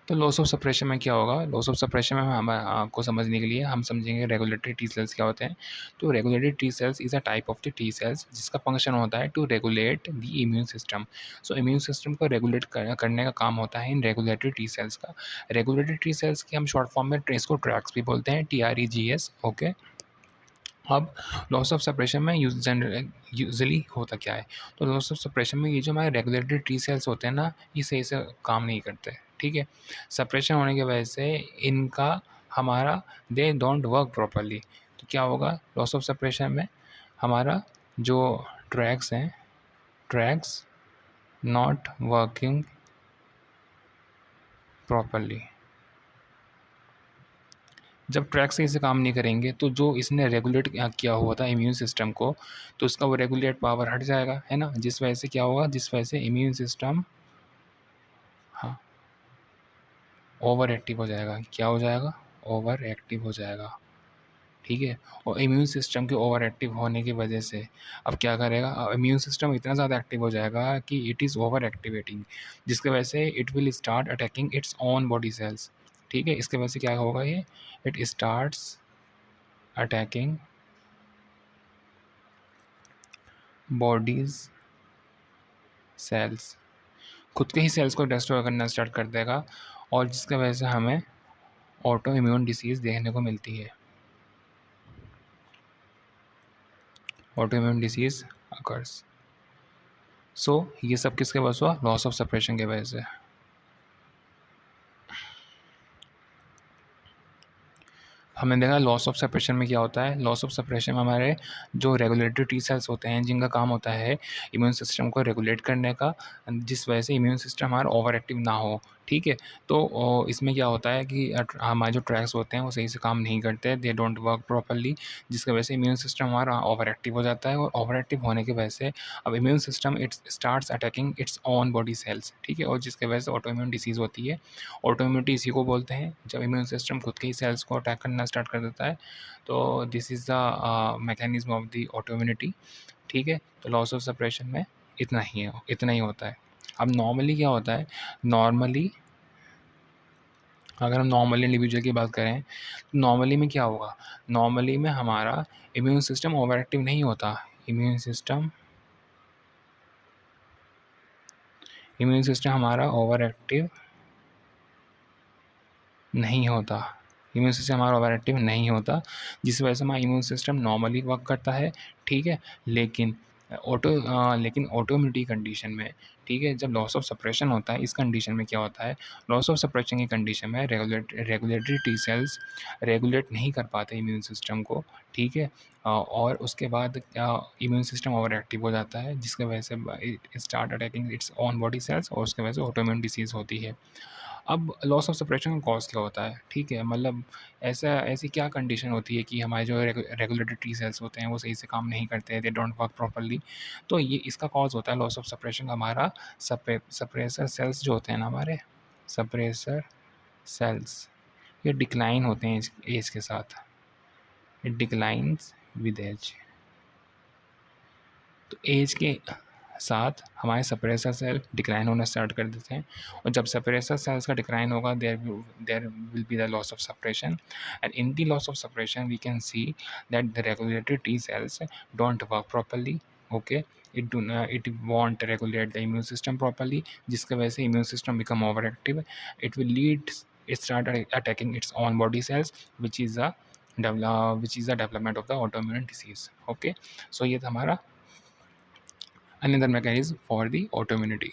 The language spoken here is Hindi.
तो लॉस ऑफ सप्रेशन में क्या होगा, लॉस ऑफ सप्रेशन में हम आपको समझने के लिए हम समझेंगे रेगुलेटरी टी सेल्स क्या होते हैं। तो regulatory T cells is a type of the T cells जिसका फंक्शन होता है to regulate the immune system. So immune system को रेगुलेट करने का काम होता है इन रेगुलेटरी टी सेल्स का। रेगुलेटरी टी सेल्स की हम शॉर्ट फॉर्म में इसको ट्रैक्स भी बोलते हैं, TREGS। ओके। अब लॉस ऑफ सेपरेशन में यूजुअली होता क्या है, तो लॉस ऑफ सेपरेशन में ये जो हमारे रेगुलेटरी टी सेल्स होते हैं ना, ये सही से काम नहीं करते। ठीक है, सेपरेशन होने की वजह से इनका हमारा दे डोंट वर्क प्रॉपरली। तो क्या होगा लॉस ऑफ सेपरेशन में, हमारा जो ट्रैक्स हैं, ट्रैक्स नॉट वर्किंग प्रॉपरली। जब ट्रैक सही से काम नहीं करेंगे तो जो इसने रेगुलेट किया हुआ था इम्यून सिस्टम को, तो उसका वो रेगुलेट पावर हट जाएगा, है ना, जिस वजह से क्या होगा, जिस वजह से इम्यून सिस्टम, हाँ, ओवर एक्टिव हो जाएगा। क्या हो जाएगा, ओवर एक्टिव हो जाएगा। ठीक है, और इम्यून सिस्टम के ओवर एक्टिव होने की वजह से अब क्या करेगा, इम्यून सिस्टम इतना ज़्यादा एक्टिव हो जाएगा कि इट इज़ ओवर एक्टिवेटिंग, जिसकी वजह से it will start attacking its own body cells. ठीक है, इसके वजह से क्या होगा, ये it starts attacking body's cells, खुद के ही सेल्स को डिस्ट्रॉय करना स्टार्ट कर देगा, और जिसकी वजह से हमें ऑटो इम्यून डिसीज़ देखने को मिलती है। Autoimmune disease occurs. So ये सब किसके वजह से हुआ, लॉस ऑफ सेपरेशन की वजह से। हमने देखा लॉस ऑफ सेपरेशन में क्या होता है, लॉस ऑफ सेपरेशन में हमारे जो रेगुलेटरी टी सेल्स होते हैं जिनका काम होता है इम्यून सिस्टम को रेगुलेट करने का, जिस वजह से इम्यून सिस्टम हमारा ओवर एक्टिव ना हो। ठीक है, तो इसमें क्या होता है कि हमारे जो ट्रैक्स होते हैं वो सही से काम नहीं करते, दे डोंट वर्क प्रॉपरली, जिसकी वजह से इम्यून सिस्टम हमारा ओवर एक्टिव हो जाता है, और ओवर एक्टिव होने की वजह से अब immune system it's starts attacking its own body cells. ठीक है, और जिसकी वजह से ऑटो इम्यून डिसीज़ होती है। ऑटोइम्यूनिटी इसी को बोलते हैं, जब इम्यून सिस्टम खुद के ही सेल्स को अटैक करना स्टार्ट कर देता है। तो this is the mechanism of the autoimmunity. ठीक है, तो लॉस ऑफ सेपरेशन में इतना ही होता है। अब नॉर्मली क्या होता है, नॉर्मली अगर हम नॉर्मल इंडिविजुअल की बात करें, तो नॉर्मली में क्या होगा, नॉर्मली में हमारा इम्यून सिस्टम ओवर एक्टिव नहीं होता। इम्यून सिस्टम हमारा ओवर एक्टिव नहीं होता। इम्यून सिस्टम हमारा ओवर एक्टिव नहीं होता, जिस वजह से हमारा इम्यून सिस्टम नॉर्मली वर्क करता है। ठीक है, लेकिन लेकिन ऑटोइम्यूनिटी कंडीशन में, ठीक है, जब लॉस ऑफ सप्रेशन होता है, इस कंडीशन में क्या होता है, लॉस ऑफ सप्रेशन की कंडीशन में रेगुलेटरी टी सेल्स रेगुलेट नहीं कर पाते इम्यून सिस्टम को। ठीक है, और उसके बाद इम्यून सिस्टम ओवर एक्टिव हो जाता है, जिसकी वजह से it start attacking its own body sales, और उसकी वजह से ऑटोइम्यून डिसीज़ होती है। अब लॉस ऑफ सेपरेशन का कॉज़ क्या होता है, ठीक है, मतलब ऐसी क्या कंडीशन होती है कि हमारे जो रेगुलेटरी टी सेल्स होते हैं वो सही से काम नहीं करते, दे डोंट वर्क प्रॉपर्ली। तो ये इसका कॉज़ होता है लॉस ऑफ सेपरेशन का, हमारा सप्रेसर सेल्स जो होते हैं ना हमारे, सप्रेसर सेल्स, ये डिक्लाइन होते हैं एज के साथ, इट डिक्लाइंस विद एज। तो एज के साथ हमारे सप्रेसर सेल डिक्लाइन होना स्टार्ट कर देते हैं, और जब सप्रेसर सेल्स का डिक्लाइन होगा, there will be the loss of separation, and in the loss of separation we can see that the regulatory T cells don't work properly. Okay, it won't regulate the immune system properly, जिसकी वजह से immune system become over active, it will lead it start attacking its own body cells, which is a development of the autoimmune disease. Okay, so ये था हमारा another mechanism for the autoimmunity.